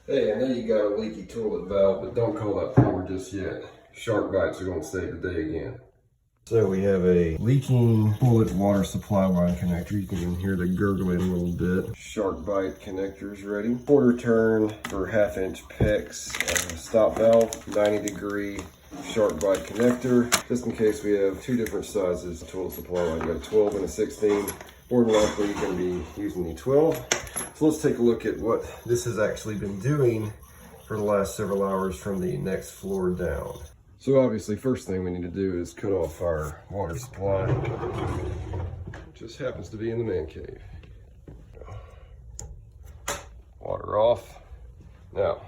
Hey, I know you got a leaky toilet valve, but don't call that plumber just yet. Sharkbites are going to save the day again. So we have a leaking toilet water supply line connector. You can hear the gurgling a little bit. Sharkbite connectors ready. Quarter turn for 1/2-inch PEX. Stop valve, 90-degree Sharkbite connector. Just in case we have two different sizes of toilet supply line. You got a 12 and a 16. More than likely you're going to be using the 12. So let's take a look at what this has actually been doing for the last several hours from the next floor down. So obviously, first thing we need to do is cut off our water supply. It just happens to be in the man cave. Water off. Now,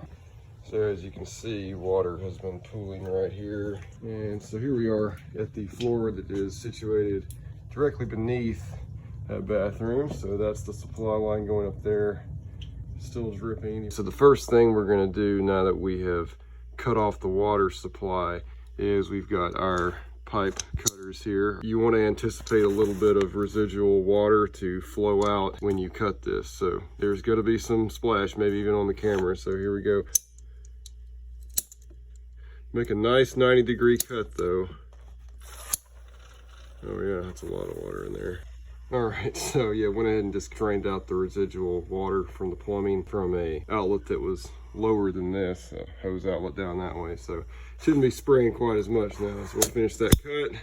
so as you can see, water has been pooling right here. And so here we are at the floor that is situated directly beneath that bathroom. So that's the supply line going up there. Still dripping. So the first thing we're gonna do now that we have cut off the water supply is we've got our pipe cutters here. You want to anticipate a little bit of residual water to flow out when you cut this. So there's going to be some splash, maybe even on the camera. So here we go. Make a nice 90-degree cut though. Oh yeah, that's a lot of water in there. All right, so yeah, went ahead and just drained out the residual water from the plumbing from a outlet that was lower than this, a hose outlet down that way. So shouldn't be spraying quite as much now. So we'll finish that cut,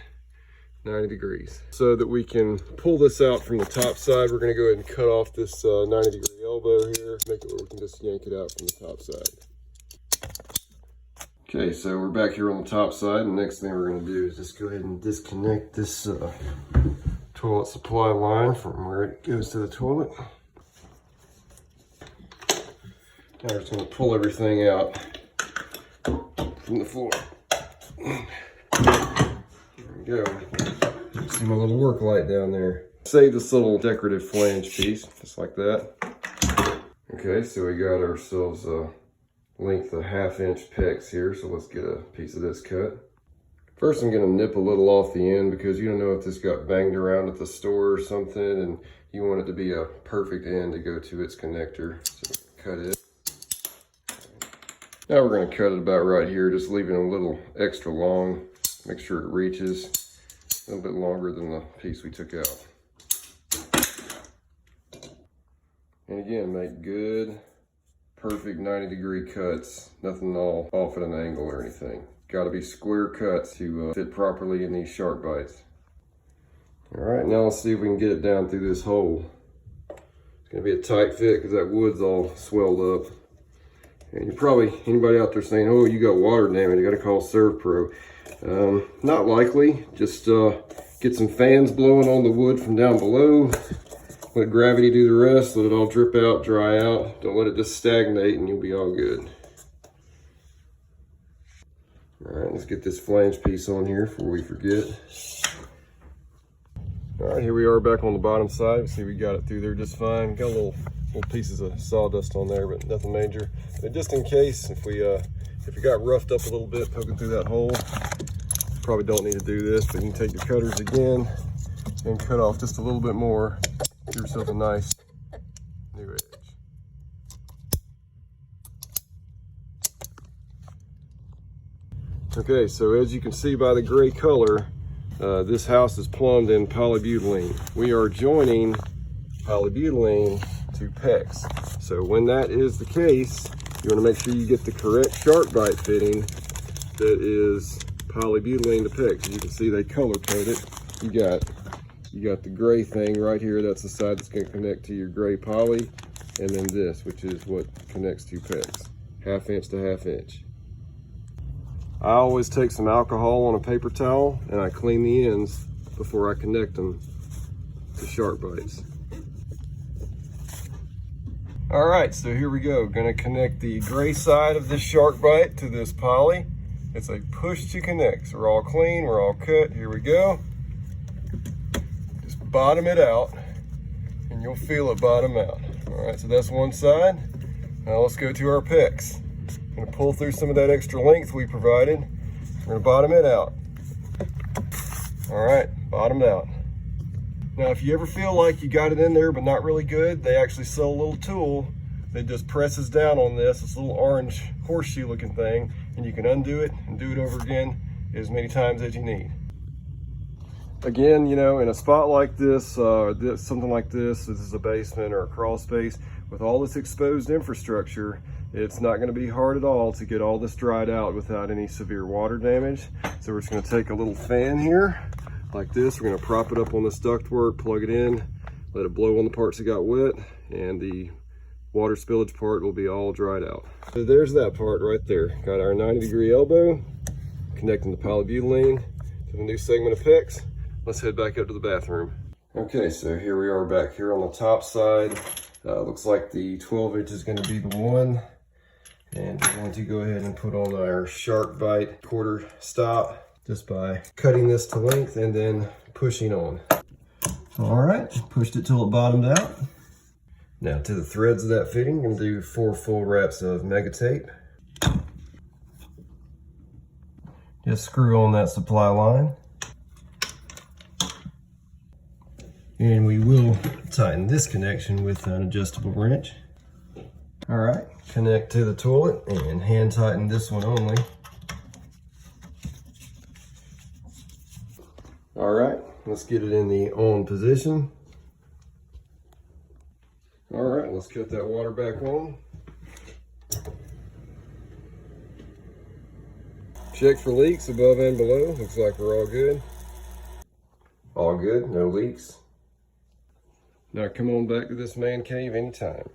90 degrees. So that we can pull this out from the top side, we're gonna go ahead and cut off this 90-degree elbow here, make it where we can just yank it out from the top side. Okay, so we're back here on the top side, and the next thing we're gonna do is just go ahead and disconnect this toilet supply line from where it goes to the toilet. Now we're just going to pull everything out from the floor. There we go. See my little work light down there. Save this little decorative flange piece, just like that. Okay, so we got ourselves a length of 1/2-inch PEX here, so let's get a piece of this cut. First, I'm going to nip a little off the end because you don't know if this got banged around at the store or something, and you want it to be a perfect end to go to its connector. So cut it. Now we're going to cut it about right here, just leaving a little extra long. Make sure it reaches a little bit longer than the piece we took out. And again, make good, perfect 90-degree cuts. Nothing all off at an angle or anything. Got to be square cuts to fit properly in these Sharkbites. All right, now let's see if we can get it down through this hole. It's going to be a tight fit because that wood's all swelled up. And you're probably, anybody out there saying, oh, you got water damage, you got to call ServPro. Not likely. Just get some fans blowing on the wood from down below. Let gravity do the rest. Let it all drip out, dry out. Don't let it just stagnate and you'll be all good. All right, let's get this flange piece on here before we forget. All right, here we are back on the bottom side. See, we got it through there just fine. Got little pieces of sawdust on there, but nothing major. But just in case, if we got roughed up a little bit poking through that hole, probably don't need to do this, but you can take your cutters again and cut off just a little bit more. Give yourself a nice new edge. Okay, so as you can see by the gray color, this house is plumbed in polybutylene. We are joining polybutylene to PEX. So when that is the case, you want to make sure you get the correct Sharkbite fitting that is polybutylene to PEX. As you can see, they color code it. You got the gray thing right here. That's the side that's going to connect to your gray poly, and then this, which is what connects to PEX, 1/2-inch to 1/2-inch. I always take some alcohol on a paper towel and I clean the ends before I connect them to Sharkbites. All right, so here we go. Gonna connect the gray side of this Sharkbite to this poly. It's a push to connect. So we're all clean, we're all cut. Here we go. Just bottom it out and you'll feel it bottom out. All right, so that's one side. Now let's go to our PEX. I'm gonna pull through some of that extra length we provided. We're gonna bottom it out. All right, bottomed out. Now, if you ever feel like you got it in there but not really good, they actually sell a little tool It just presses down on this little orange horseshoe looking thing, and you can undo it and do it over again as many times as you need. Again, you know, in a spot like this, something like this is a basement or a crawl space, with all this exposed infrastructure, it's not going to be hard at all to get all this dried out without any severe water damage. So we're just going to take a little fan here, like this. We're going to prop it up on this ductwork, plug it in, let it blow on the parts that got wet, and the water spillage part will be all dried out. So there's that part right there. Got our 90-degree elbow, connecting the polybutylene to the new segment of PEX. Let's head back up to the bathroom. Okay, so here we are back here on the top side. Looks like the 12-inch is going to be the one. And we're going to go ahead and put on our Sharkbite quarter stop just by cutting this to length and then pushing on. All right, pushed it till it bottomed out. Now to the threads of that fitting, I'm going to do 4 full wraps of mega tape. Just screw on that supply line. And we will tighten this connection with an adjustable wrench. All right, connect to the toilet and hand tighten this one only. All right, let's get it in the on position. All right, let's cut that water back on. Check for leaks above and below. Looks like we're all good. All good, no leaks. Now come on back to this man cave anytime.